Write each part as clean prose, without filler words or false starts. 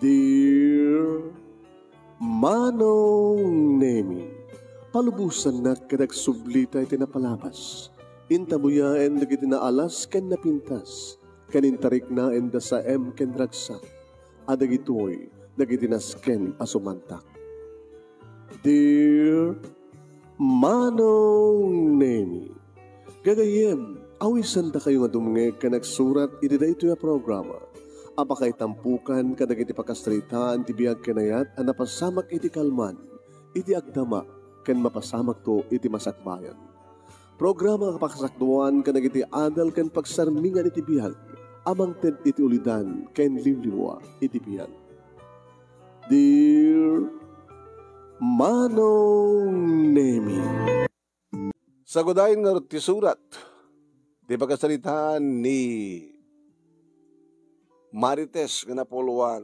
Dear Manong Nemi, palubusan na kadagsubli tayo tinapalabas. Intabuyaen na gitinaalas ken napintas, kanintarik na enda sa ken dragsak, adagitoy nagitinasken asumantak. Dear Manong Nemi, gagayem, awisan ta kayo nga dumngeg ka nagsurat iti daytoy a programa. Apakay tampukan kadag iti pakastritaan ti biyag kanayat a napasamak iti kalman, iti agdama, ken mapasamak to iti masakbayan. Programa kapakasakduan kadag iti adal ken pagsarmingan iti biyag, amang ted iti ulidan ken liwliwa iti biyag. Dear Manong Nemi, Sagudayin nga ti surat, di pagkasalitaan ni Marites nga napuluan,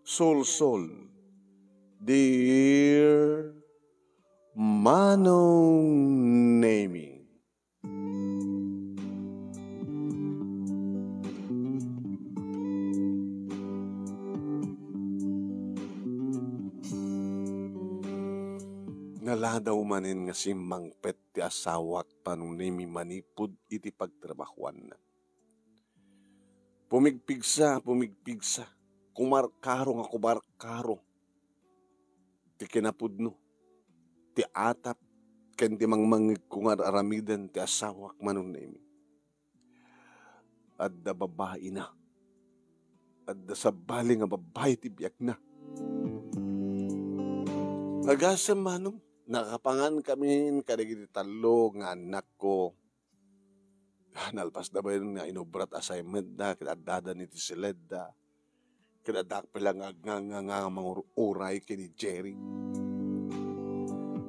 Sol. Dear Manong Nemi, naladaw manin nga si mangpet ti asawak panong Nemi manipud iti pagtrabahuan na. Pumigpigsa, kumarkaro nga kumarkaro. Ti kinapudno, ti atap, ken ti mangmangig kungar aramidan ti asawak manong Nemi. Adda babae na, adda sabali nga babae ti biyak na. Agasam manong, nakapangan kami kadagiti talo nga anak ko. Nalpas na ba yun nga inubrat assignment na, kinadada ni Tisileda, kinadak pala nga mga uray kini Jerry.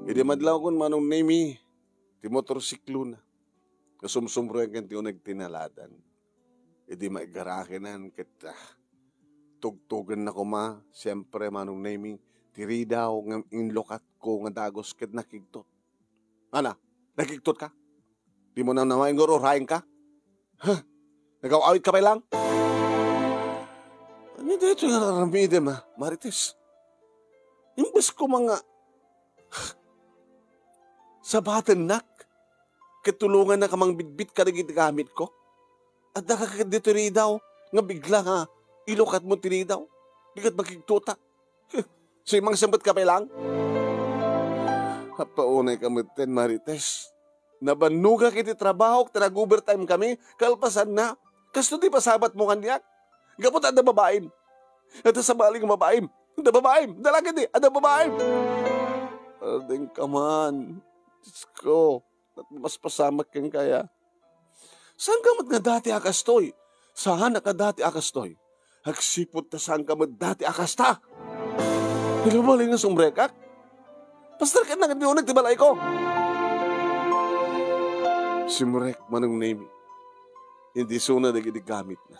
Hindi madlaw kon Manong Nemi, ti motorsiklo na, kasumsumro yung kanti unag tinaladan. Hindi maigarakinan, kita tugtugan na ko ma, siyempre Manong Nemi, tiri daw ng inlokat ko nga dagos ket nakigtot. Ana, nakigtot ka? Di mo na naman guro, raing ka? Huh? Nagaw-awit ka pa lang? Ano dito yung naramide ma, Marites? Imbes ko mga sabatan nak, katulungan na kamang bitbit ka naging gamit ko? At nakakadito rin daw, nga bigla nga, ilokat mo tiri daw, bigat magkigtuta. So yung mga sambat ka pa lang? Hapaunay ka mo ten, Marites. Nabanuga kiti trabaho, tinagubertime kami, kalpasan na. Kasto di pasabat mo kanyak? Gapot ada babaim. Ada sa baling babaim. Ada babaim. Dalaga di, ada babaim. Ading ka man. Diyos ko. At mas pasamak kang kaya. Saan ka mat nga dati akastoy? Saan ka dati akastoy? Hagsipot ta saan ka mat dati akasta? Nilumaling nga sumrekak? Pastor ka na nga nagtibalay ko. Si Murek Manong Nemi, hindi suna na gamit na.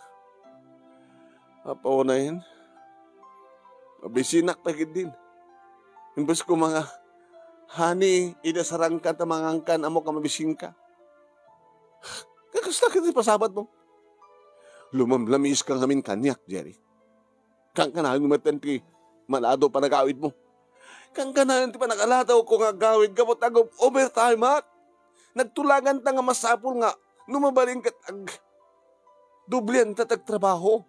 Apaw na yan, mabisinak pa din. Imbes ko mga, hani, idasarang ka, tamangangkan, amo ka mabising ka. Kakasta ka din pasabat mo. Lumamlamis kang amin kanyak, Jerry. Kang kanahin umatan ti malado pa nag-awid mo. Kang kanahin ti pa nakalataw ko nga gawid ka mo tagong overtime, ha? Nagtulangan ta nga masapul nga, numabaling kat dublian ta tagtrabaho.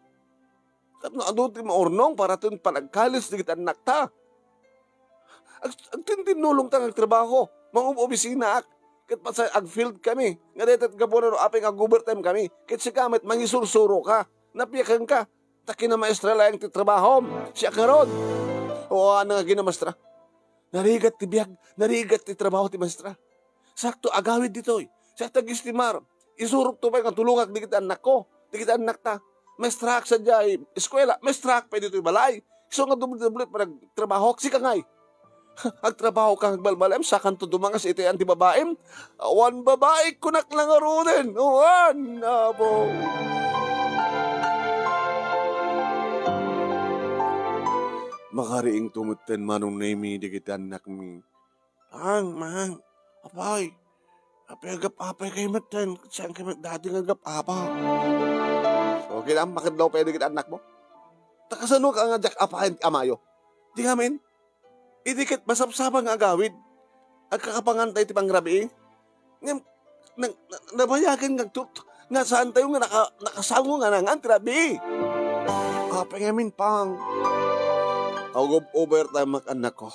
Tapos adutin maurnong para ito panagkalis na kita anak ta. Ang tintinulong ta nagtrabaho, mga opisina ak. Kat pa sa ag-field kami, nga detat gabunan o apeng ag-overtime kami. Kat si kamit, mangisursuro ka, napiyakan ka. Taki na maestra lang ti trabaho, siya karon. O ano nga ginamastra? Narigat ti biyag, narigat ti trabaho ti maestra. Sakto, agawid dito eh. Sa tag-istimar, isurok to pa yung tulungak di kita anak ko, di kita anak ta. May strak sa dyan, eskwela, may strak pa dito yung balay. So nga dublit pa nagtrabaho, si kangay. Agtrabaho kang agbalbalem, sa kanto dumangas ito yan di babaem. Awan babae, kunak lang arunin. Awan, abo. Makariing tumutin Manong Nemi, di kita anak mi. Mang. Apay, agap-apay kayo matan. Saan kayo dati agap-apa? Okay lang, bakit daw pwede kita anak mo? Takasano ka nga jak apahin amayo. Di ngamin, idikit masapsapang agawid. At kakapangantay ti pangrabi. Ngam, nabayagan nga saan tayo nga nakasango nga nga trabi. Pengamin pang. Agob overtime makanak ko.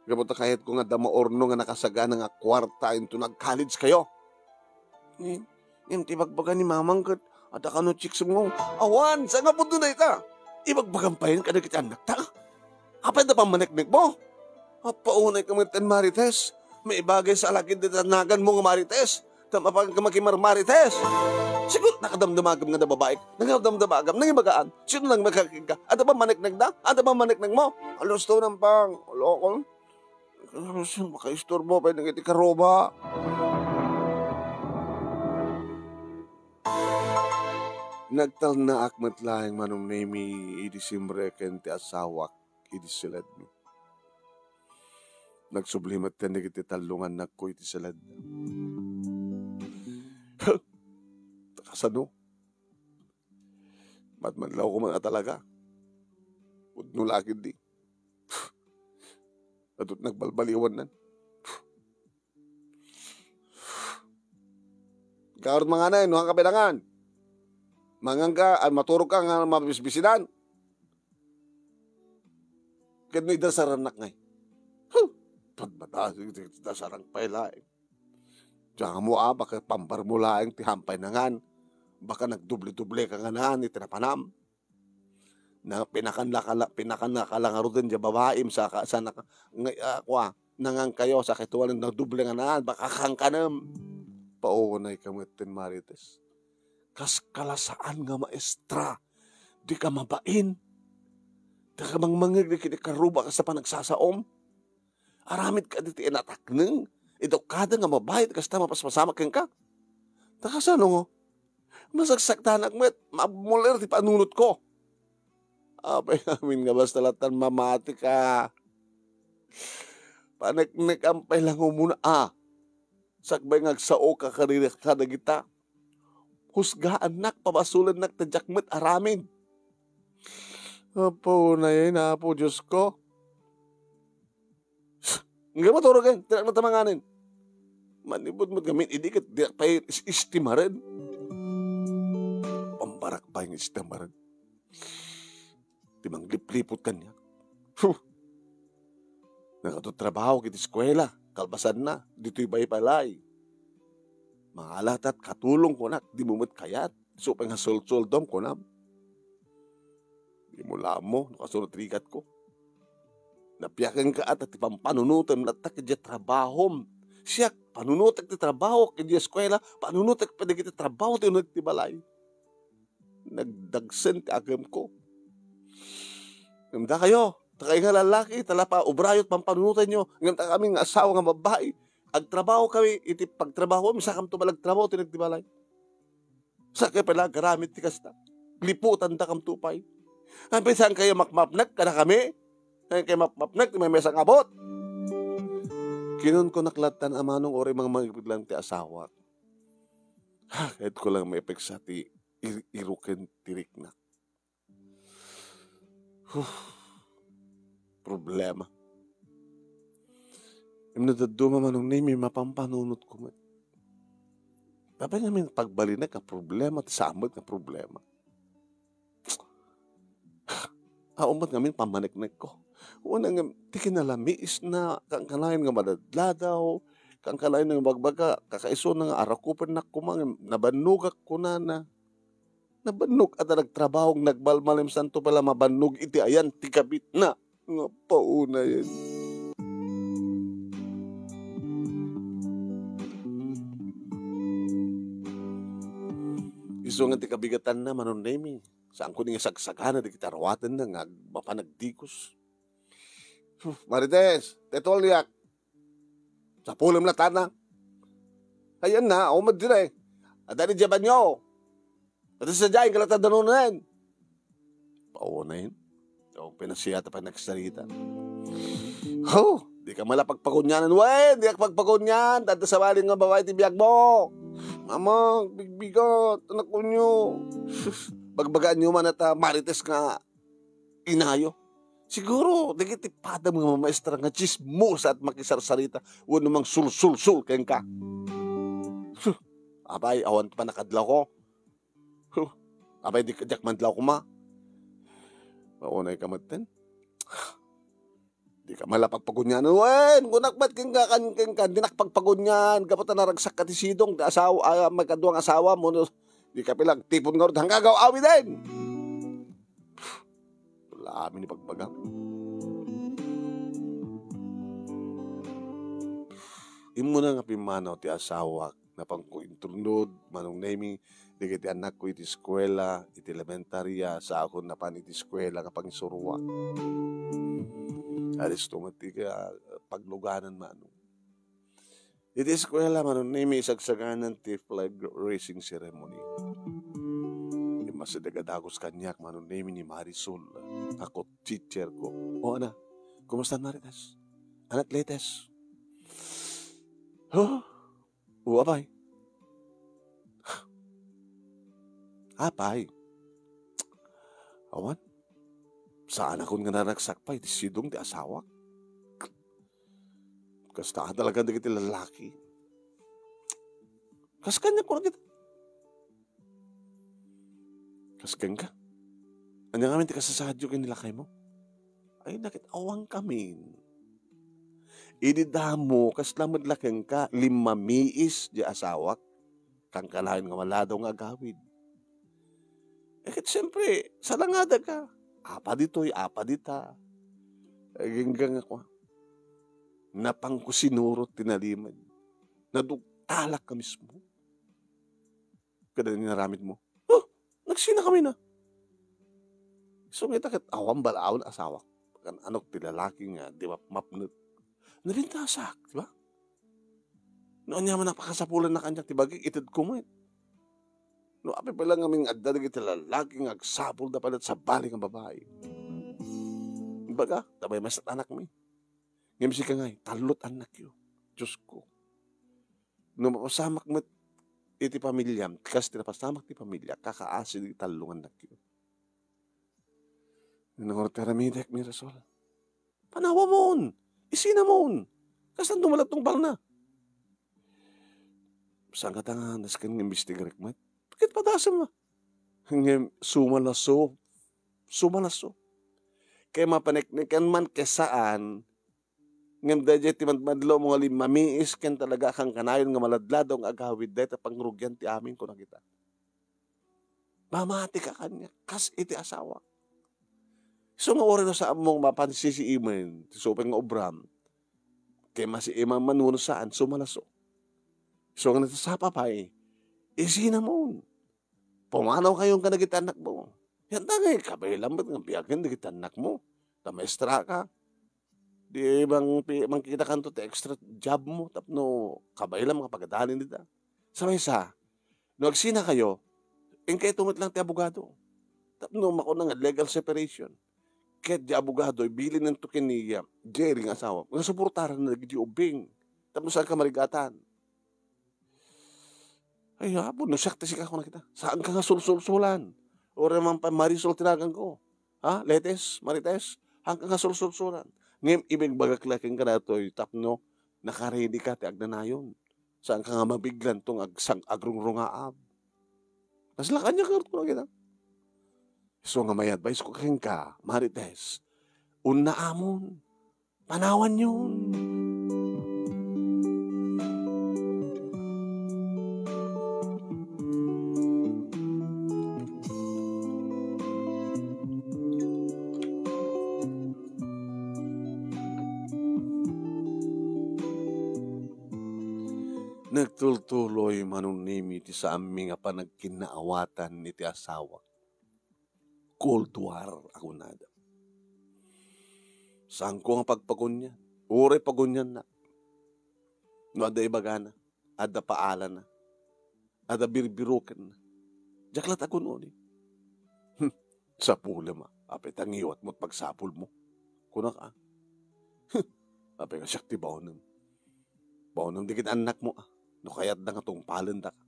Gabuta kahit ko nga dama orno nga nakasaga nga kwarta into nag-college kayo. Tibagbagan ni mamang kat at akano chicks mo. Awan, saan nga po doon na ita? Ibagbagan pa yun kada kita anak ta. Apay na pamaniknik mo? Paunay ka mga Marites. May ibagay sa alakid na tanagan mo nga Marites. Tamapag ka makimar Marites. Siguro nakadamdamagam nga na babae. Nakadamdamagam, nangibagaan. Sino lang makakika? Ada ba maniknig na? Ada ba maniknig mo? Alos to ng pang. Alokon. Sino makaistorbo pa yung nangiti karoba? Nagtal na akmat lahing manong nemi idisimbre kente asawak idisilad mo. Nagsublimat ka na kiti talungan na ko iti salad. Takasano? Matmanlaw ko mga talaga. Udno lakid di. At nagbalbaliwan nan. Kaorot mga na, nuhang kapilangan. Mangang ka, maturog ka nga mabisbisinan. Kaya may dasaranak ngay. Dasarang pailaing. Diyan mo baka pampar mo laing tihampay na ngan. Baka nagdubli-dubli ka nga ngan, itinapanam. Na pinakanakalangaru din dyan babaim sa nangang kayo sa kituwalan na duble nga ngan. Baka kang kanam. Paunay kamitin Marites. Kas kalasaan nga maestra. Di ka mabain. Di ka mangmangig, di ka karuba ka sa panagsasaom. Aramid ka dito inatakneng. Ito kada nga mabayad kas tama paspasama keng ka. Takasano ngo? Masagsaktan akmet. Mamulir ti panunot ko. Apay namin nga basta latan mamati ka. Paniknik ang pailang muna. Sakbay ngagsao ka karirik ka na kita. Husgaan nak, pabasulan nak tajakmet aramin. Apo na yun, apo Diyos ko. Nga maturog yan, tinak na tamanganin. Manibod mo gamin, idikit, diyak pa yung istimaran. Pambarak pa yung istimaran. Timang liplipot ka niya. Nakatutrabaho kiti eskwela, kalbasan na, dito'y baypalay. Mga alatat, katulong ko na, di mo mo't kayat. So, pa nga sol-soldom ko na. Di mo lamo, nakasunod rikat ko. Napiyakan ka at ipampanunutan na takidya trabahom. Siya, panunutak ti trabaho, kidya eskwela, panunutak pa kita trabaho, tinunod ti balay. Nagdagsen ti agam ko. Ngamda kayo, takay nga lalaki, talapa, ubrayot, pampanunutan nyo. Ngamda kaming asawa nga babae. Agtrabaho kami, iti pagtrabaho, misakam tumalag trabaho, tinag ti balay. Sakay pala, garamit ti kasta. Liputan da kam tupay. Saan kayo makmapnag ka na kami? Saan kayo makmapnag, may mesang abot. Kinon ko naklatan amanong ori mga magiglang ti asawa. Kahit ko lang may epek sa ti iruken tirik na. Problema. Yung nadaduma manong name, mapampanunot ko man. Dapat namin pagbalinak ka problema, samad ka problema. Umat namin pamaniknik ko. Unang tikinalamis na kang kalain nga madadladaw, kang kalain nga bagbaga, kakaiso na nga arakupan na kumang, nabanugak ko na. Nabanug at nagtrabaho, nagbalmalim santo pala mabanug iti ayan, tikabit na. Nga pauna yan. Iso nga tikabigatan na manonemi. Saan ko nga sagsagana di kita rawatan na nga mapanagdikos. Marites, tetolyak. Sa pulam na tanang. Ayan na, umad din eh. Adani jaban nyo. At sa dyan, kalatadanon na yan. Pauna yun. O, pinasiyata pa nagsalita. Di ka malapagpakunyanan. Di ka pagpakunyan. Tanda sa baling nga babae tibiyag mo. Mama, bigbigat. Anak ko nyo. Bagbagaan nyo man at marites nga inayo. Siguro, nagitipada mga maestra nga chismos at makisarsarita. Huwag namang sul-sul-sul kayang ka. Abay, awan pa nakadlaw ko. Abay, di kadyak mandlaw ko ma. Maunay ka maten. Di ka malapagpagunyan. Wen, kunakbat kang ka, di nakpagpagunyan. Kapata naragsak ka ti sidong, magkaduang asawa mo. Di ka pilang tipon nga rin, hanggagaw awi din. Wala amin ni pagbagang. Imo na nga pimanaw ti asawa na pangkuintulnod, manong naming, di iti anak ko iti eskwela, iti elementarya, sa ako na pan iti eskwela nga pangisurwa. Alis tumati ka pagluganan manong. Iti eskwela manong naming isagsaganan ti flag raising ceremony. Masidagadagos kanyak manong naming ni Marisol. Ako, teacher ko. O ana, kumusta Marites? Anak latest? Huh? Apay. Apay. Awan. Saan akong nga naragsakpay, di sidong, di asawa. Kastaan talaga di kita lalaki. Kaskan niya ko na kita. Kaskan ka. Anya ngamin ti kasasadyo kayo nilakay mo. Ay, nakitawang kami. Ididamo, kaslamad lakang ka, 5 miis di asawak, kang kalahin nga maladaw nga agawid. Eh, siyempre, salangada ka. Apa dito'y, apa dita. Hanggang ako. Napangkusinurot tinaliman. Nadugtalak ka mismo. Kada ninaramid mo. Oh, nagsina kami na. So, ngita kat awang balaon asawak. Anok tilalaki nga, di ba, mapnut. Nalintasak, di ba? Noon niya man napakasapulan na kanya, tibagay, itad ko mo. No, api pa lang aming adda iti lalaki nga agsapul da palat sa balik ng babae. Baga, tabay mas anak mo. Ngimsi ka nga, talot anak yun. Diyos ko. No, mapasamak mo iti pamilya, kasi tinapasamak ti pamilya, kakaasin iti talungan anak yun. Nangorteramidek ni Rasol. Panawa mon! Isina mon! Kasan dumalatong bal na? Saan ka tangan, naskan ng imbestigarek mo? Bakit padasam na? Ngayon, sumalaso. Sumalaso. Kaya mapaneknikan man kesaan, ngayon dahil timadmadlo mga mamiis ken talaga kang kanayon nga maladladong agawid dahil pangrugyan ti amin ko na kita. Mamati ka kanya, kas iti asawa. So nga oras na sa among mapansisiimen, supeng nga obram, kaya masiimang manuno saan, sumalaso. So nga natasapa pa isina mo. Pumanaw kayong kanagitanak mo. Yan tagay, kabay lambat ng biyakin nagitanak mo. Tamestra ka. Di bang kita kanto te extra job mo. Tapno, kabay lang mga pagadalin nila. Sabay sa, no agsina kayo, kayo tumit lang ti abogado. Tapno, mako na nga legal separation. Kaya di abogado, ibilin ng tukin ni Jerry ng asawa. Nga suportaran na nagdi ubing. Tapno saan ka marigatan? Ay, hapon, nasakta si kako na kita. Saan ka nga sulsulsulan? O naman pa Marisol tinagang ko. Ha? Letes, Marites? Hanggang nga sulsulsulan. Ngayon, ibig bagaklaking ka na ito, tapno, nakaredy ka, ti agnanayon. Saan ka nga mabiglan tong agrungrungaab? Nasla kanya ka ito na kita. So nga may advice ko kayong ka, Marites, una amon, panawan yun. Nagtultuloy manunimi ti sa aming nga panagkinaawatan ni ti asawa. Cold War ako nada. Saan ko ang pagpagunyan? Ure pagunyan na. No, ada ibagana. Ada paalan na. Ada birbirukan na. Jaklat ako noon eh. Sa pula ma. Apit ang iwat mo't pagsapul mo. Kuna ka. Apit nga siyak ti baonam. Baonam dikit anak mo ah. No kayat na nga tong palanda ka.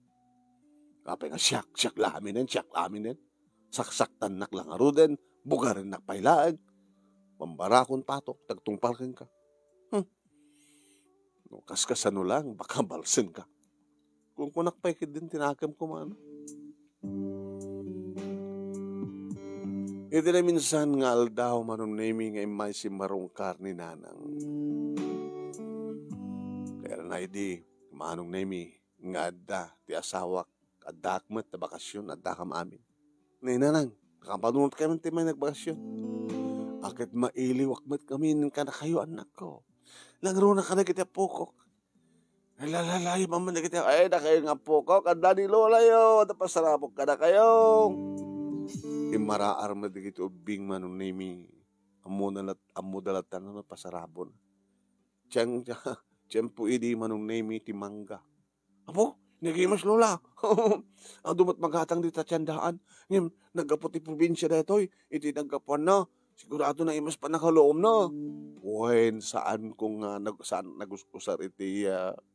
Apit nga siyak laminen. Saksaktan nak lang aruden, bugarin nak pailaan. Pambarakon patok, tagtungpalkan ka. No, kaskasano lang, baka balsen ka. Kung kunakpay din tinakam ko man. Iti na minsan nga aldaw manong nemi nga imay si marong karni nanang. Kaya na idi, manong nemi nga adda, ti asawak, adda akmat na bakasyon, adda kam amin. Nanang, nakapadunod kami ti may nagbakasyon. Akit mailiw akmat kami ka na kayo anak ko. Langro na ka na kita pokok. Ay lalalay, mama na kita, ay na kayo nga pokok, adda ni lola yo, at pasarapok ka na kayo. Imaraar mo digit ubing manong nemi amudalatan na pasarabon. Tiyang po idi manong nemi timangga. Apo, nagimas lola. Ang dumat maghatang dita tiyandaan. Ngayon, nagkapot ti probinsya na ito. Iti nagkapuan na. Sigurado na imas pa nakaloom na. Wen, saan kung saan nag-usar iti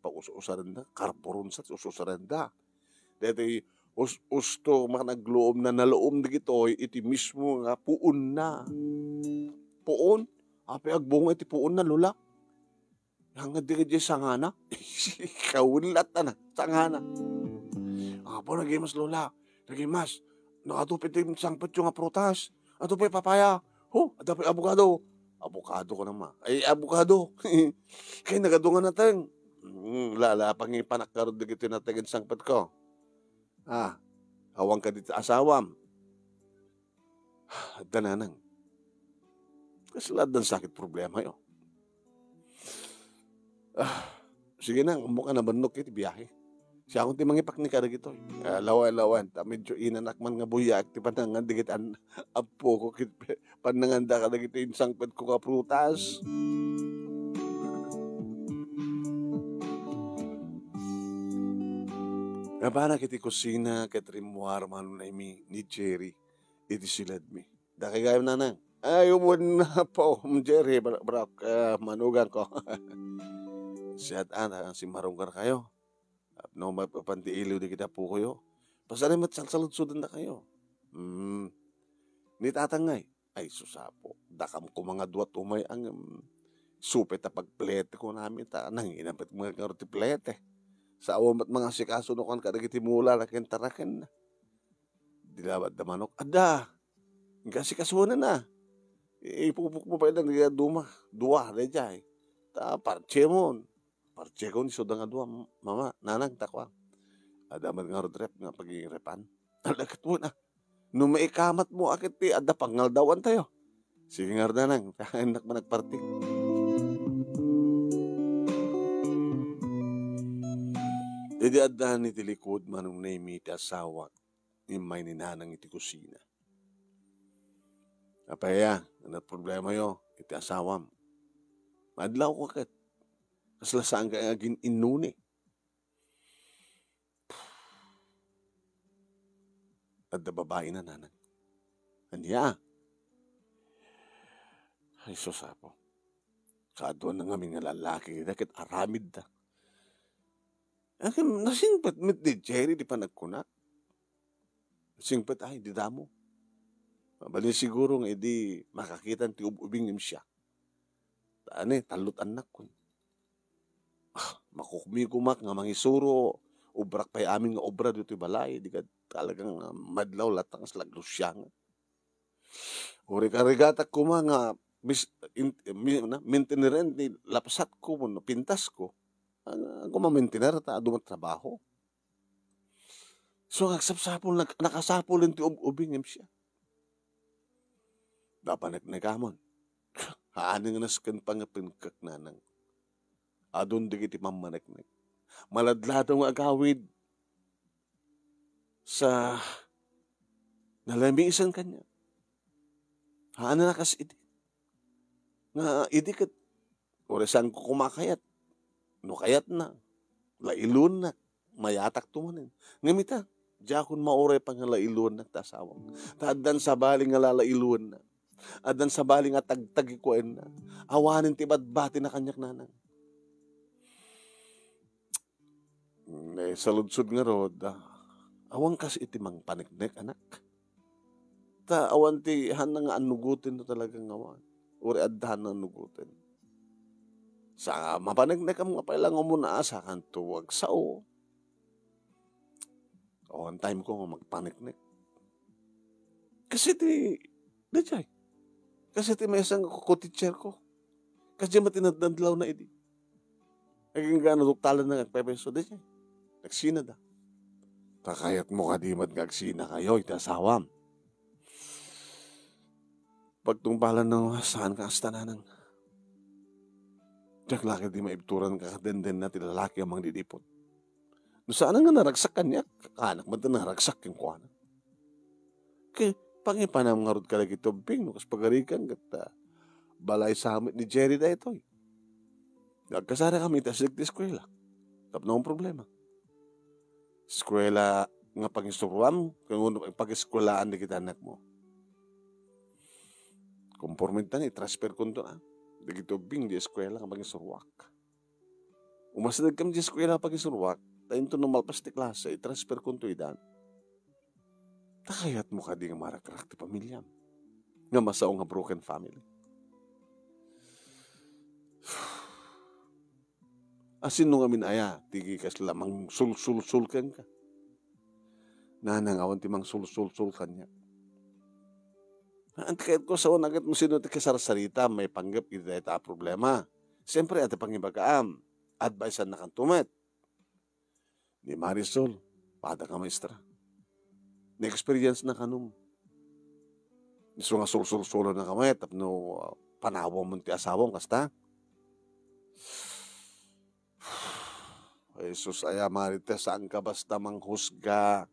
pa-usaran na. Karporon sa usaran na. Dito usto mga nagloom na naloom digitoy iti mismo nga puon na. Puon? Api agbunga iti puon na lola. Hangad di sangana. Kaulat na sangana. Apo nagimas lola. Nagimas. Nakatupit yung sangpat yung prutas. Ato pa papaya. Ada pa abukado. Abukado ko naman. Ay abukado. Kaya nagadungan natin. Lala pang ipanakkarod digito natin sangpat ko. Awang ka dito asawam. Dananang. Kasalad ng sakit problema yun. Sige na, mukha na banok iti biyahe. Siya akong timang ipak ni kada gito. Lawan. Medyo inanak man nga buyak. Ti panangan digit apo ko. Pananganda ka na gito yung sangpad ko ka prutas. Napana kiti kusina ket rimuar man ni Jerry iti silad mi. Daki gayam nanang. Ay umon na po Jerry brak manugan ko. Siat ana si marunggar kayo. No mapapanti iliw di kita po kayo. Pasalim at salsalud-sudan na kayo. Ni tatangay. Ay susapo. Dakam ko mga duwat umay ang supet na pagplete ko namin. Nanginapit mga karoti plete. Sa awam at mga sikasunukan ka nagitimula na kentarakan na. Dilawad na manok. Ada! Kasi kasunan na. Ipupuk mo pa ilang duma. Dua na dyan. Parche mo. Parche ko ni soda nga dua. Mama, nanang takwa. Ada man nga rodrep nga pag-irepan. Alagat mo na. Nung maikamat mo akit ti ada pangaldawan tayo. Sige nga nanang. Anak man nagparti. Didi adda ni tilikod manong nemi ti asawak imay ni nanang iti kusina. Apaya, ano problema yo, iti asawam. Madlaw ko kat. Kaslasaan ka agin inuni. Adda babae na nanang. Anya? Ay susapo. Kaadwan na nga mga lalaki. Dakit aramid da. Akin, nasingpat mit ni Jerry, di pa nagkunak. Nasingpat, ay, di damo. Bali siguro nga, di makakita ti ubing nim siya. Talut anak ko. Makukmikumak nga mangisuro, ubrak pa'y amin nga obra dito balay, di ka talagang madlaw latang slaglo siya nga. Uri-karigatak ko mga mainteneren ni lapsat ko mo, pintas ko. Ako mamintinar ta dumat trabaho. So nagsapsapol nakasapol ti ubing siya. Dapat nagnagamon. Haano nga nasken pangapinkak nanang. Adun digiti mamanagnak. Maladladong agawid sa nalamisan kanya. Haano nakas idi. Nga idi kat oresan ko kumakayat. No kayat na, lailun na, mayatak tumanin. Ngamita, jakon maure pang lailun na tasawang. Tadan sa baling nga lalailun na. Adan sa baling nga tagtagikuan na. Awanin ti badbati na kanyak nanang. Saludsud nga rod, awang kas iti mang panignek anak. awan ti han nga anugutin to talagang awan. Uri addahan na anugutin. Sa mapanagnek ang mga pailang umuna sa kan tuwag sao. On time ko nga magpaniknek. Kasi dajay. Kasi may isang teacher ko. Kasi matinadandlaw na idi. Naging gano'n duktalan na nagpepeso dajay. Nagsina da. Kakayat mo ka di magagsina kayo, itasawam. Pagtungpalan ng saan ka astananang. Diyak laki di maibturan ka kadenden na tilalaki ang mga didipot. No saan nga naragsak kanya, kakanak man na naragsak yung kuwanan. Kaya pangipanam nga rod ka lagi tubing, no kas pagarikan kat balay sa amit ni Jerry da ito. Nagkasara kami, tasig di eskwela. Tapos na akong problema. Eskwela nga pag-instruam, kung pag-eskwelaan di kita anak mo. Konformitan transfer ko ito Di kitubing di eskwela nga pag-instruwak. Umasadag kami di eskwela pag-instruwak, tayo ito normal pas di klase, transfer ko ito idan. Takayat mo ka di nga marakrak ti pamilyam. Nga masao nga broken family. Asin nung amin aya, tigi kas lamang sul-sul-sul ka. Nanang awan timang sul-sul-sul kanya. Antikait ko sa unagat mo sino ti kasarasarita, may panggap kita ita problema. Siyempre ati pangibagaam, advice na kantumet. Ni Marisol, pada ka maestra. Ni-experience na kanum. Iso nga sul-sul-sulo na kamay, tapno panawang mo ti asawang kasta. Jesus, aya marites, saan ka basta manghusga?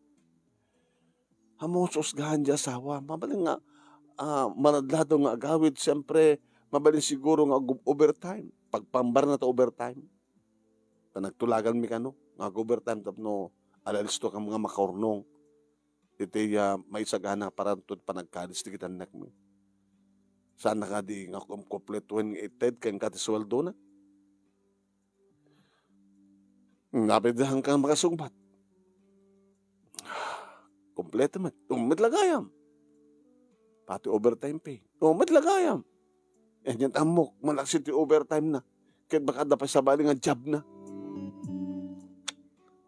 Hamong susgahan di asawa. Mabaling nga, manadlado nga agawid, siyempre, mabaling siguro nga overtime. Pagpambar na to overtime. Nagtulagan mi kano, nga overtime, tapno, alalisto ka mga makaurnong. Iti may sagana parantod panagkalis di kita anak mi. Saan na ka di nga kompletuhin nga ited, kayang katiswaldo na? Napidahan kang makasungbat. Kompleto mat. Umitlagayam. Pati overtime pay. Umitlagayam. Yan tamok. Malaksit yung overtime na. Kahit baka dapat sa bali nga job na.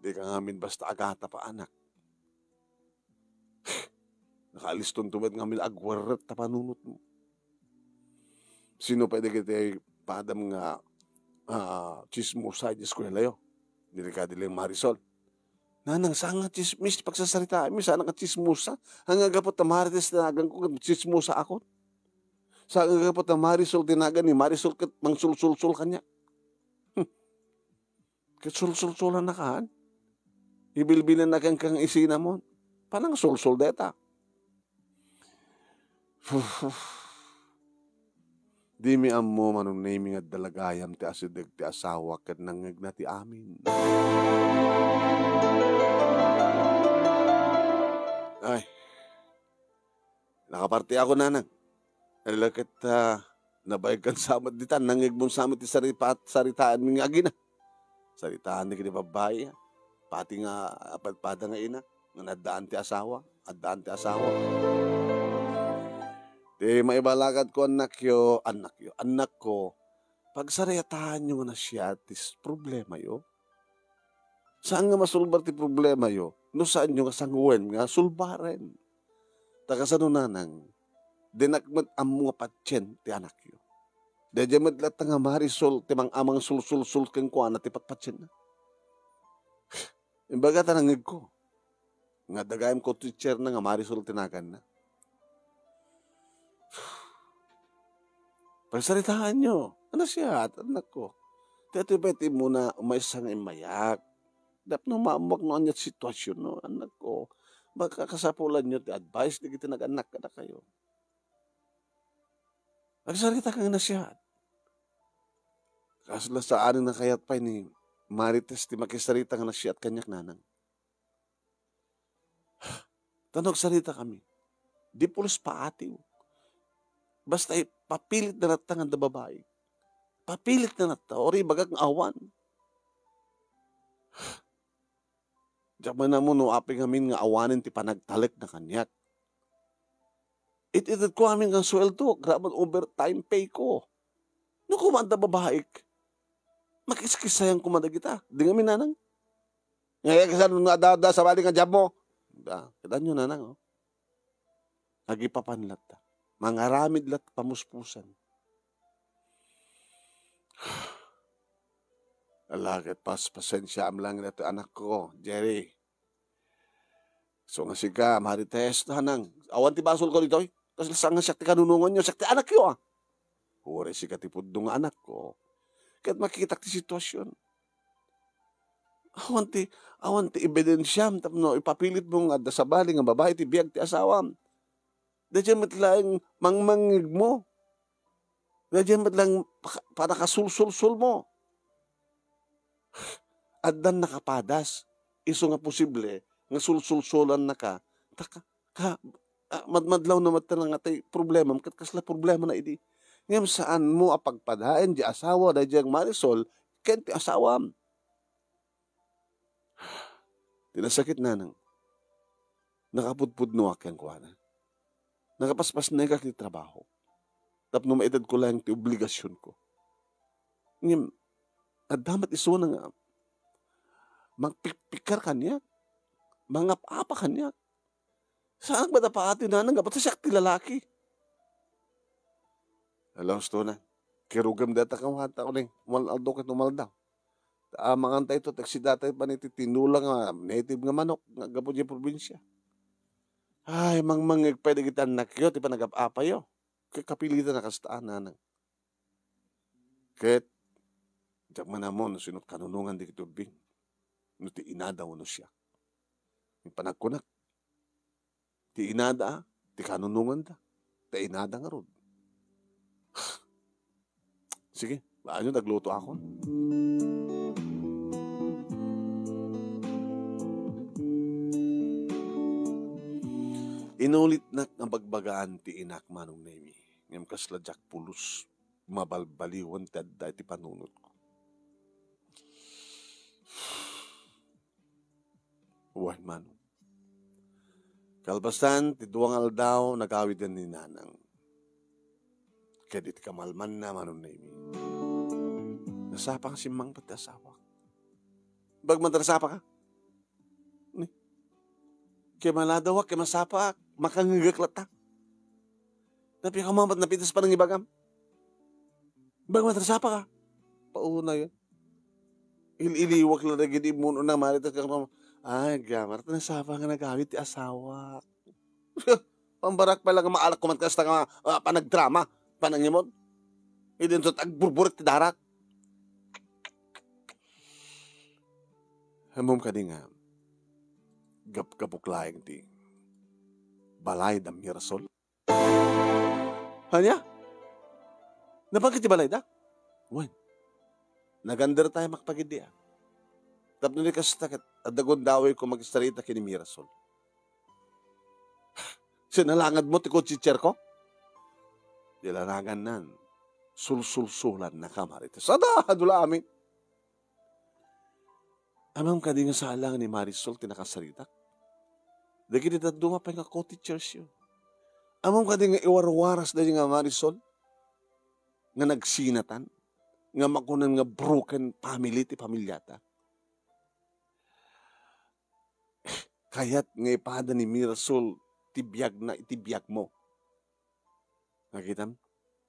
Di ka ngamin basta agata pa anak. Nakaliston tumad ngamin agwarat ta panunot mo. Sino pwede kita padam nga chismosa di eskwela yo? Dili ka dilang Marisol. Nanang saan nga chismis pagsasaritaan mi, saan nga chismosa? Hanggang gapot na Marites tinagan ko, chismosa ako. Saan nga gapot na Marisol tinagan ni Marisol kat mangsul-sul-sul kanya. Kat sul-sul-sulan na kaan. Ibilbilan na kang isina mo. Panang sul-sul deta. Di mi ammo manong naming at dalagayam ti asidag ti asawa kat nangag na ti amin. Ay, nakaparti ako nanang. Alakit nabayag kan samad ditan, nangag mong samad ti saritaan mi nga agina. Saritaan ni kini babae, pati nga apadpada nga ina, nga nadaan ti asawa, addaan ti asawa. Di maibalagad ko anak ko, pagsarayatahan nyo na siya, tis problema yo. Saan nga masulbar ti problema yo? No saan nyo nga sangwen nga sulbaren. Takasano nanang, dinagmat ang mga patyen ti anak yo. Dadya madlat nga Marisol, timang amang sul-sul-sul keng kuha na ti patpatyen na. Imbaga tanangig ko, nga dagayam ko teacher na nga Marisol tinagan na. Pagsaritahan nyo. Ano siya? Anak ko. Tete-pete muna umaisang imayak. Dapat nung maamok noon niya sitwasyon, no? Anak ko. Baka kasapulan nyo, advice di kita nag-anak ka na kayo. Pagsarita kang na siya. Kasla sa anin na kayat pa ni Marites, di makisarita ka na siya at kanyak nanang. Tanog sarita kami. Di pulos paatiw. Basta papilit na natangan na babae. Papilit na nata. Ori bagag ng awan. Diyan na mo no aping amin nga awanin ti panagtalik na kanyak. Ititid ko amin ng sweldo, grabe overtime pay ko. No kumanda babaik, makiskisayan kumanda kita. Di nga minanang. Ngayon kasi nung nadada sa bali nga job mo. Kita nyo nanang, oh. Nagipapanlat ta. Mangaramid lat pamuspusan. Alagad pasensya am lang ito anak ko, Jerry. So nga siga, marites na nang. Awan ti basol ko dito, kasi saan nga siya ti kanunungan nyo, siya ti anak yo, ah. Ure si katipod ng anak ko. Kahit makikita ti sitwasyon. Awan ti ebidensyam, tapno ipapilit mo nga sa bali nga babae ti biyag ti asawam. Dadyan matlang mangmangig mo. Dadyan matlang para kasulsul-sul mo. At dan nakapadas, iso nga posible, nga sulsul-sulan na ka, madlaw na mata nga tay problema, kasla problema na idi. Ngayon saan mo apagpadain di asawa, dadyan Marisol, kenti asawam. Tinasakit na nang nakapudpud no akyang kuwana. Nakapaspas na yung trabaho. Tapno maitad ko lang ti obligasyon ko. Ngayon, at damat iso na nga, magpikpikar kanya, mangap-apa kanya. Saan ba pa atin na nang gapat sa siya ti lalaki? Alam sto na, kirugam data kang hata ko rin, umaldo kat umaldaw. Mga antay ito, taksi data pa niti tinulang nga, native nga manok, nga gapod yung probinsya. Ay, mangmangig pwede kita nakyo, ti pa nagap-apa yo. Kapilitan na kastaan na nang. Ket, diyak man mo, no sinot kanunungan di kitubing. No ti inada mo no siya. Yung panagkunak. Ti inada, ti kanunungan da. Ti inada nga rod. Sige, baan nyo, nagluto ako. Inulit na ang bagbagaan ti inak manong nemi. Ngam kasla jak pulos, mabalbaliwan ti panunot ko. Uwan manong. Kalbasan, ti duwang aldaw, nagawid yan ni nanang. Kadit kamalman na manong nemi. Nasapa ka simang pati asawa. Bagmantarasapa ka? Kaya maladawa, kaya masapa, makangigaklata. Tapi ka mamat napitas pa ng ibagam. Bagmantarasapa ka? Pauna yun. Iliwak lang na gini mo na maritas kang ay, gamar, nasapa nga nagawit ti asawa. Pambarak pa lang maalak kumantas na panagdrama, panangimod. Hindi nito agburburik ti darat. Hamom ka din nga, gapuklayang ti balay da Mirasol. Hanya? Napagkat ti balay da? Wan. Nagander tayo makapagid diya. Tapno ni kastakit, at dagon daway ko mag-istarita kini Mirasol. Sinalangad mo ti kutsitser ko? Dilarangan nan, sulsulsulan na kamarites. Sada, hadula amin. Amam ka din nga sa alang ni Marisol tinakasarita. Dagi di dadunga pa nga co-teachers yun. Amam ka din nga iwarwaras na nga Marisol. Nga nagsinatan. Nga makunan nga broken family ti pamilyata. Kaya't nga ipada ni Marisol tibiyag na itibiyag mo. Nakitam?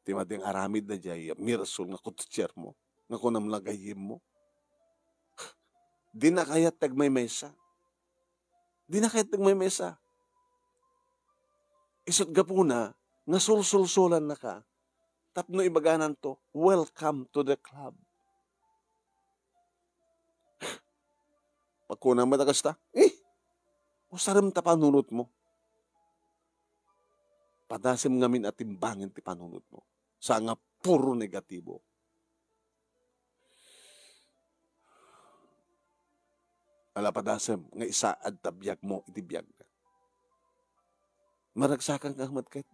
Timading aramid na dyan Marisol nga co-teacher mo. Nga kunam lagayim mo. Di na kaya tagmay mesa. Di na kaya tagmay mesa. Isot gapuna, nga sulsulsulan na ka. Tapno ibaganan to, welcome to the club. Pagkunang madagasta, usaram ta panunot mo. Padasim ngamin at timbangin ti panunot mo. Sa nga puro negatibo. Alapadasem, nga isa at tabiyag mo, itibiyag ka. Maragsakan kang matkait,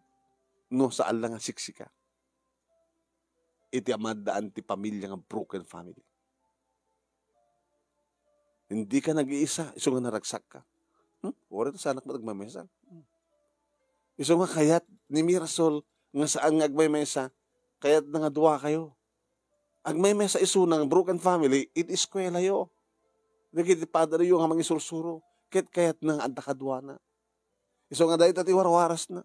no saan lang nga siksika. Iti amadaan ti pamilya nga broken family. Hindi ka nag-iisa, iso nga naragsak ka. Ora ito sa anak mo nagmamesa. Iso nga kayat ni Mirasol nga saan nga agmay mesa, kayat na nga duwa kayo. Agmay mesa iso ng broken family, it is kwela yo. Nagitipada rin yung nga mangisulsuro, kayat na nga anta kadwa na. Iso nga dahil tati warwaras na.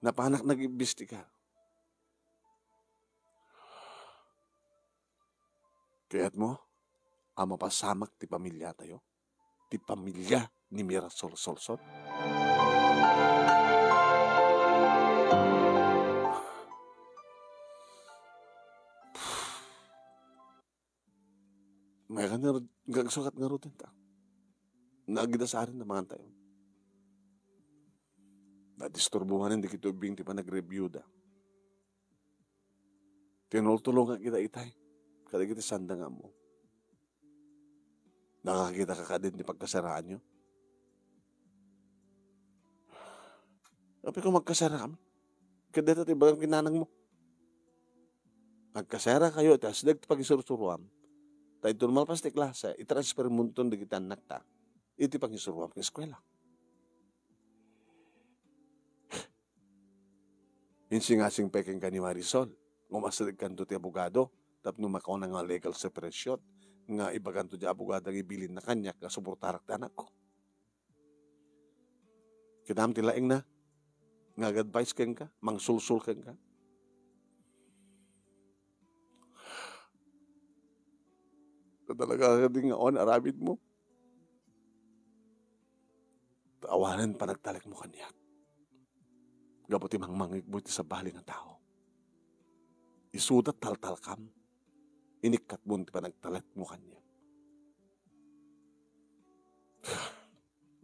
Napanak nag-ibistik ka. Kaya't mo, ama pasamak ti pamilya tayo. Ti pamilya ni Mirasol Solsol. May ka na gagsukat nga rutin ta. Nagidasarin na mga tayo. Nadisturbuhan hindi kito bing ti pa nag-review da. Tinultulungan kita itay. Kada kita sanda nga mo. Nakakita ka ka din di pagkasaraan nyo. Tapi kung magkasara kami, kada ito tibagang kinanang mo. Magkasara kayo, tas nagpag-isurusuruan. Tayo turmal pas ti klase, itransfer mo ito di kita anak ta. Iti pag-isuruan ng eskwela. Insing-asing peking ka ni Marisol. Umasalig kanto ti abogado. Tapno makaw na nga legal separation. Nga ibaganto di abogado ang ibilin na kanya ka suportarak ta anak ko. Kinam ti laing na. Nga advice keng ka. Mangsulsul keng ka. Talaga ka din nga on arabid mo. Tawanan pa nagtalik mo kanya. Gaputi mangmangig mo iti sa bali ng tao. Isudat tal-tal kam. Inikat mo ti pa nagtalik mo kanya.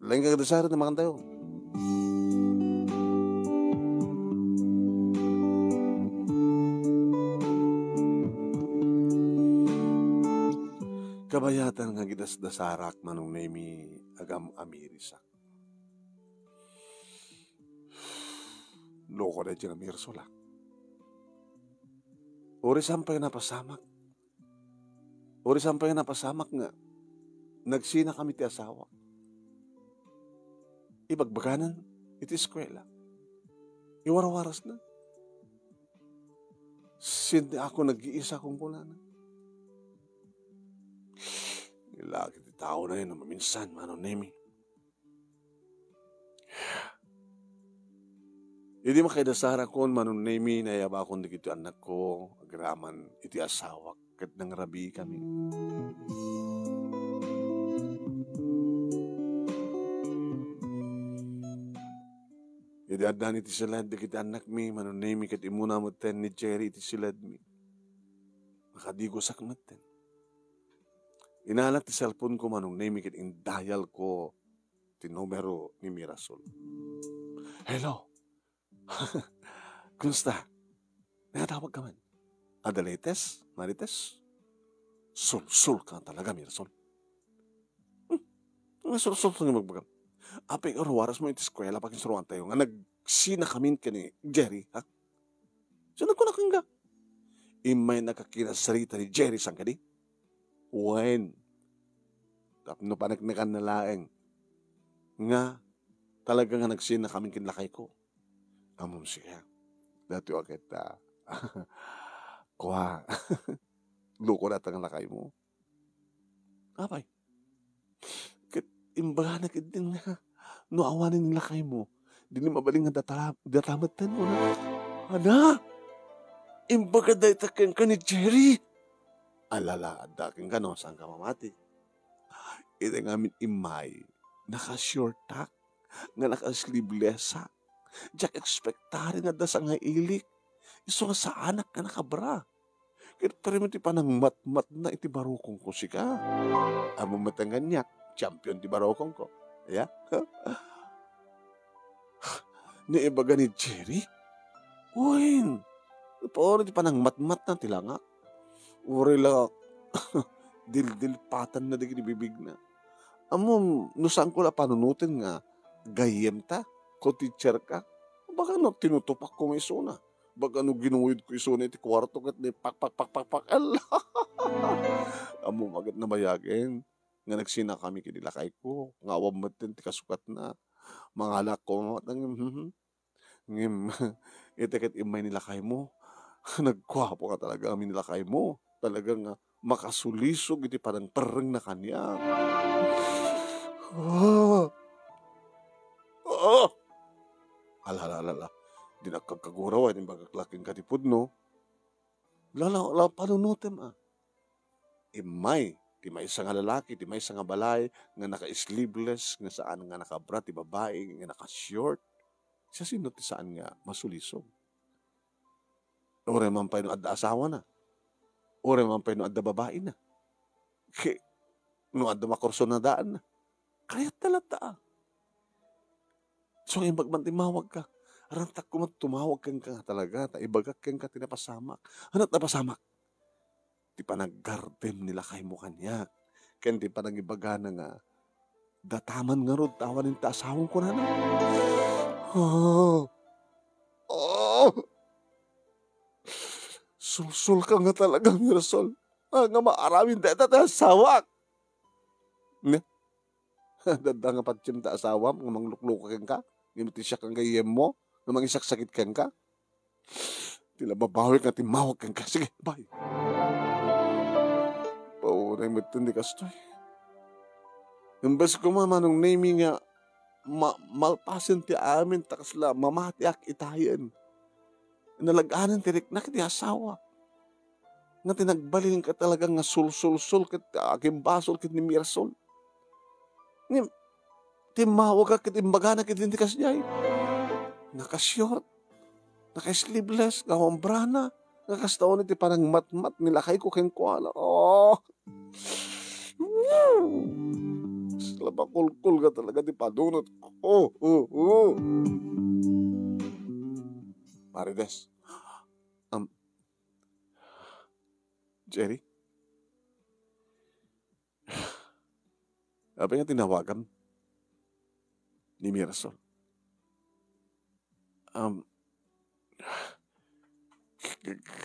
Lain kagadasaran na mga tayo. Kabayatan nga gidasdasarak manong nemi agam amirisak. Loko na dyan ang Mirsola. Uri sampay na pasamak. Uri sampay na pasamak nga. Nagsina kami ti asawa. Ibagbaganan, iti eskwela. Iwarawaras na. Sindi ako nag-iisa kong kunanan. Ilagi ti tao na yun na maminsan, manong nemi. Hindi makaidasara ko, manong nemi, nayaba akong dikito anak ko, agraman, iti asawak, kat nang rabi kami. Hindi adan iti silad, dikito anak mi, manong nemi, kat imuna mo ten ni Jerry, iti silad mi. Makadigo sakmat ten. Inalat ti cellphone ko, manong nemi, kat indayal ko, ti numero ni Mirasol. Hello? Kumusta? Nakatawag ka man. Adalites? Marites? Sul ka talaga, Mirasol. Sul ka nga magbagang. Apay arawaras mo iti eskwela pag insuruan tayo nga nagsina kami ka ni Jerry, ha? So nagkunakang ka. Imay nakakinasarita ni Jerry sang kadi? When? Tapno panagnakan na laeng. Nga, talaga nga nagsina kami kinlakay ko. Amon siya. Dati o kita. Kuha. Luko na tangang lakay mo. Apay. Imbaga na din nga. No awanin ng lakay mo. Di ni mabaling nga datamatan mo na. Ana! Imbaga dahi takang ka ni Jerry. Alala, daking ka no, saan ka mamati? Ito nga amin imay. Naka-short tack. Nga naka-sleevelessa. Diyak ekspektari nga da sa nga ilik. Iso nga sa anak ka nakabra. Kaya pari mo ti pa nang mat-mat na iti barokong ko si ka. Amo matangan niya. Champion ti barokong ko. Yeah? Naibaga ni Jerry? Uwin. Paano ti pa nang mat-mat na tilanga? Uri lang. Dil-dil-patan na di kinibibig na. Amo, nusaan ko na panunutin nga. Gayem ta. Ko teacher ka, baka no tinutupak ko may isuna. Baka no ginuwid ko isuna iti kwarto kat ni pak. Allah! Amo magat na bayagin. Nga nagsina kami kinilakay ko. Nga awam matin ti kasukat na. Mga anak ko, ngim, itiket imay nilakay mo. Nagkwapo ka talaga, amin nilakay mo. Talagang makasulisog, iti parang pereng na kanya. Oh, oh, alala, di nakagkaguraw, ay bagaklaking katipod, no? Lala, panunutem, Imay, ti may isa nga lalaki, ti may isa nga balay, nga naka-sleeveless, nga saan nga nakabra, ti babae, nga naka-short. Siya sino ti saan nga masulisog. Ore man pa no adda asawa na. Ore man pa no adda babae na. Ke, no adda makurso na daan na. Kaya talata. So yung magmantimawag ka, arantak ko tumawag kang ka talaga, ta ibagak kang ka tinapasamak. Hanat napasamak? Ti panaggarden nila kay mo kanya. Ken ti panagibaga na nga, dataman nga rod, tawanin ta asawang ko na na. Oh, oh, sulsul ka nga talaga, Mirasol. Nga maaramin ta sawak. Ne? Dada nga patsin ta asawam, nga mangluklukakin ka. Ngimiti siya kang gayem mo, nga mangisaksakit kang ka. Tila babawi nga timawag kang ka. Sige, bye. Paunay mo ito, hindi kastoy. Imbes ko mamanong naming nga, malpasin ti amin, takasla, mamatiak itayan. Nalaganan tirik na kiti asawa. Nga tinagbalin ka talaga nga sul-sul-sul, kimbasol, kit ni Mirasol. Nga, timawag ka, kitimbaga na kiti kasjay. Naka-short, naka-sleeveless, ngawambrana, nakastaon iti parang mat-mat, nilakay ko keng kuala. Oh! Sila ba kulkul ka talaga di padunot ko. Oh. Marides. Jerry? Sabi nga tinawagan ni Mirasol.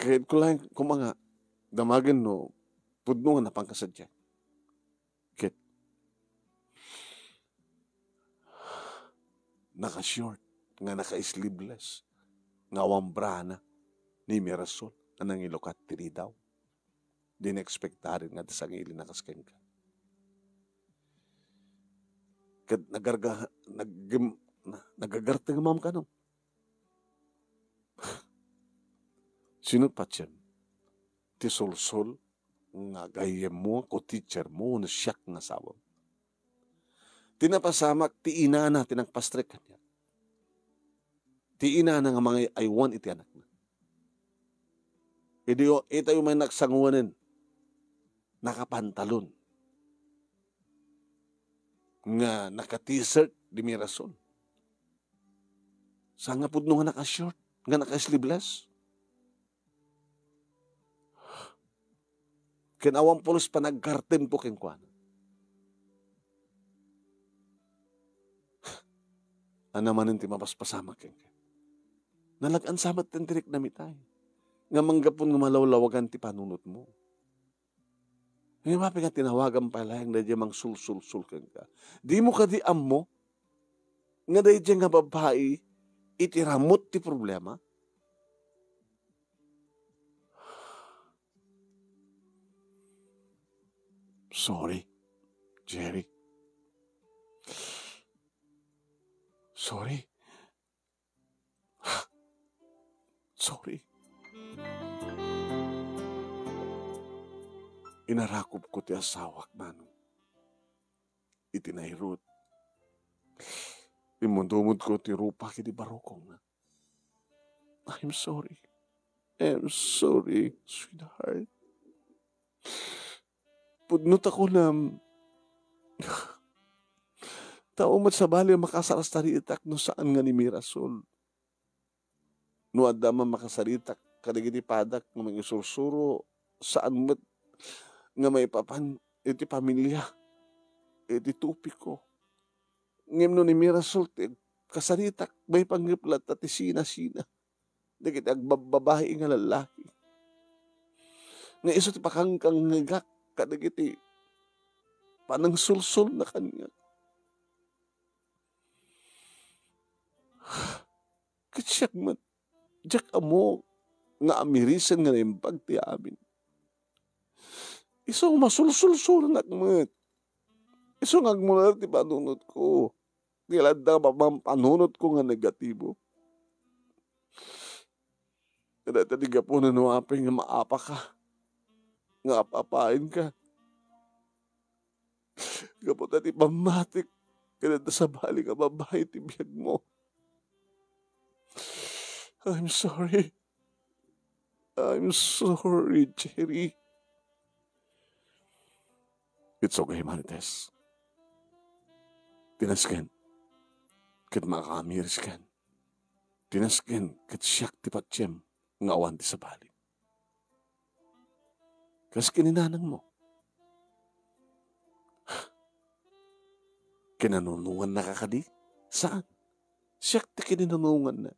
Kahit ko lang kung mga damagan no, pudno nga napangkasad siya. Kahit naka-short, nga naka-sleeveless, nga wambrana ni Mirasol, anang ilukat tiri daw. Dinexpectarin nga sa ngili nakasken ka. Kat nagagarte nga mam ka no. Sino pa siya? Ti sol-sol nga gayem mo, ko teacher mo, na siyak nga sawam. Tinapasamak, ti ina na, tinagpastrek kanya. Ti ina na nga mga aywan iti anak na. Ito yung may nagsanguanin, nakapantalon, nga naka-t-shirt, di Mirasol. Sa nga pudno nga naka-short, nga naka-sleeveless. Kinawang pulos pa naggarten po kinkwan. Ano man yung timapaspasamak kinkwan. Nalagan samat tintirik na mitay. Nga manggapon nga malawlawagan ti panunot mo. Ngayon mapi nga tinawagan pa lang na diya mang sul-sul-sul ka. Di mo ka di mo, nga da diya nga babae, itiramot ti problema. Sorry, Jerry. Sorry. Inarakop ko ti asawak man. Itinairut. Imundumod ko ti rupa kiti barokong na. I'm sorry. I'm sorry, sweetheart. Pudnot ako na tao mat sa bali makasaras taritak no saan nga ni Mirasol. No adama makasaritak kadagiti padak nga mga sursuro saan mat nga may papan iti pamilya iti tupik ko. Ngem no ni Mirasol kasaritak may panggiplat at sina-sina. Dagiti agbababae nga lalaki. Nga iso ti pakangkang ngagak kadagiti panang sulsul na kanya. Katsyak man, jak amo, nga amirisan nga na yung pagti amin. Isang masulsul-sul na kmat. Isang agmunar ti panunod ko. Nilad na panunod ko nga negatibo. Kada tadiga po na nuwapay nga maapa ka. Nga apapain ka. Kapot na ti pamatik. Kada sa bali ka babae ti biyag mo. I'm sorry. I'm sorry, Jerry. It's okay, Marites. Tinasken. Kat makakamiris kan. Tinasken. Kat siyak ti patsyem. Nga awan ti sa bali. Kas kininanang mo. Kinanunungan na kakadi? Saan? Siyak ti kininanungan na.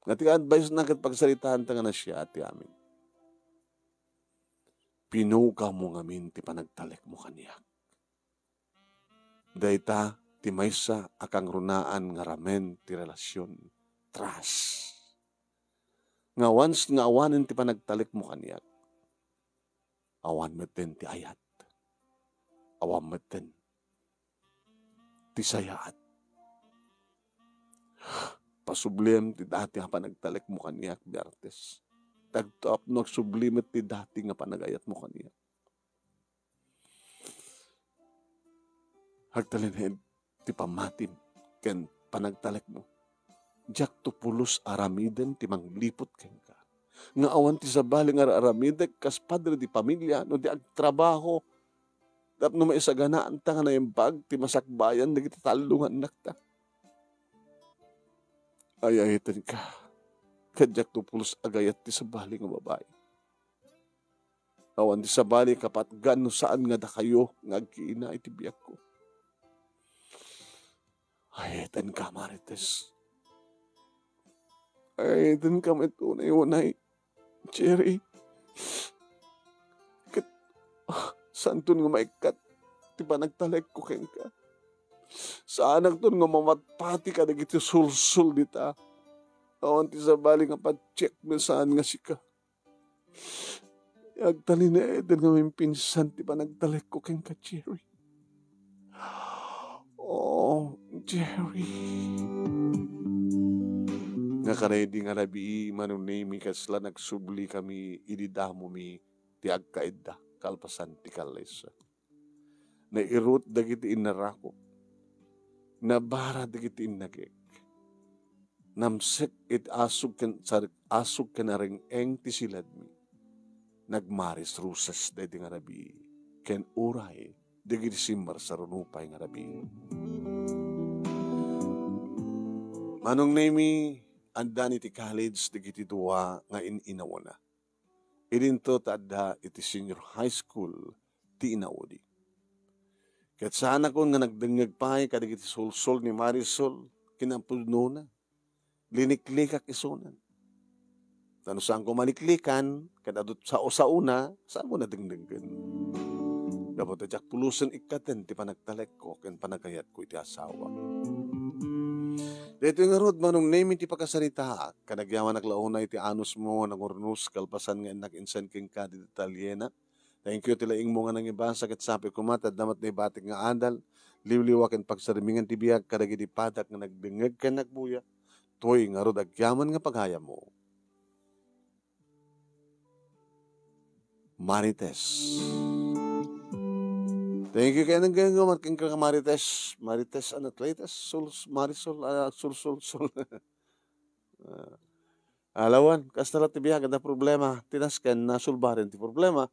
Nga ti-advise na kat pagsalitaan ta nga na siya ati amin. Pinuka mo ngamin ti panagtalek mo kaniyak. Dayta ti maysa akang runaan nga ramen ti relasyon. Trust. Nga once nga awanin ti panagtalek mo kaniyak. Awan meten ti ayat. Awan meten ti sayaat. Pasublim ti dati nga panagtalek mo kaniyak, Bertes. Tagtop no sublimet ti dati nga panagayat mo kaniyak. Hagtalin ti pamatim ken panagtalek mo. Jak to pulos aramiden ti manglipot ken ka. Nga awan ti sabali nga aramidek kas padre di pamilya no di agtrabaho. Tapno maisaganaan ta nga na yung bag ti masakbayan na kita talungan nakta. Ayayitan ka. Kadyak to pulos agayat ti sabali nga babae. Awan ti sabali kapat gano saan nga da kayo nga agkiina iti biyak ko. Ayayitan ka, Marites. Ayayitan ka matunay-unay. Jerry. Santun nga maikat. Ti panagtalek ko ken ka. Saan nagtun nga mamatpati ka nagiti sul-sul dita. Awan ti sabali nga pa-check na saan nga sika. Agtali na eden nga may pinsan ti panagtalek ko ken ka, Jerry. Oh, Jerry. Nga karedi nga labi manunimi kasla nagsubli kami ididamo mi ti agkaedda kalpasan ti kalesa. Nairut dagiti inarako. Nabara dagiti inagek. Namsek it asog ken aring eng ti silad mi. Nagmaris rusas dagiti nga rabi. Ken uray dagiti simbar sa runupay nga rabi. Manong nemi andan iti college dagiti duwa nga inawana. Idinto tadda iti senior high school ti inaudi. Kat sana ko nga nagdengeg pay kadagiti sul-sul ni Marisol kinapudno na. Liniklikak isunan. Tano saan ko maliklikan kadadot sa una saan mo nadengdenggen. Dapat ajak pulusan ikaten ti panagtalek ko ken panagayat ko iti asawa. Dito nga rod manong name iti pagkasarita kanagyaman naglauna iti anus mo nangurnus kalpasan nga nakinsan king ka di Italiana. Thank you tilaing mo nga nang ibasa ket sapi kumatad damat na ibatik nga andal liwliwa ken pagsarimingan ti biag kadagiti padak nga nagdengeg ken nagbuya. Toy nga rod agyaman nga paghaya mo. Marites. Thank you kaya nang ganyan marking ka Marites. Marites ano Atletes? Marisol, sul. Alawan, kastalat ti biya, ganda problema. Tinasken, nasulbarin ti problema.